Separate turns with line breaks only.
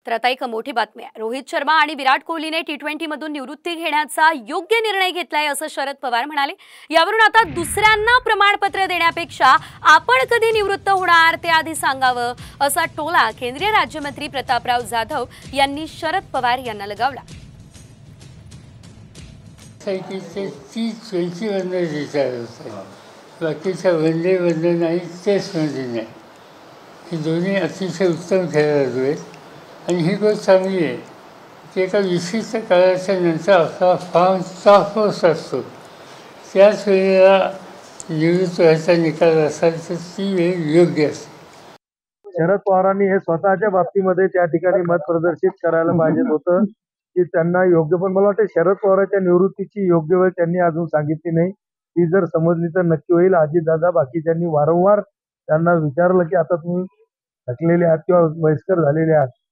तर आता एक मोठी बातमी आहे। रोहित शर्मा आणि विराट कोहलीने T20 मधून निवृत्ती घेण्याचा योग्य निर्णय घेतलाय असं शरद पवार म्हणाले। यावरून आता दुसऱ्यांना प्रमाणपत्र देण्यापेक्षा आपण कधी निवृत्त होणार ते आधी सांगावं असा टोला केंद्रीय राज्यमंत्री प्रतापराव जाधव यांनी शरद पवार यांना लगावला।
बाकीच्या वनडे मध्ये नाही, टेस्टमध्ये नाही, हे दोन्ही अतिशय उत्तम खेळाडू आहेत आणि ही गोष्ट चांगली आहे की एका विशिष्ट काळाच्या नंतर आपला फॉर्म सॉफ्ट असतो, त्याच वेळेला निवृत्त व्हायचा निकाल असाल तर ती वेळ योग्य असते।
शरद पवारांनी हे स्वतःच्या बाबतीमध्ये त्या ठिकाणी मत प्रदर्शित करायला पाहिजे होतं की त्यांना योग्य, पण मला वाटतं शरद पवारांच्या निवृत्तीची योग्य वेळ त्यांनी अजून सांगितली नाही। ती जर समजली तर नक्की होईल। अजितदादा बाकीच्यांनी वारंवार त्यांना विचारलं की आता तुम्ही थकलेले आहात किंवा वयस्कर झालेले आहात,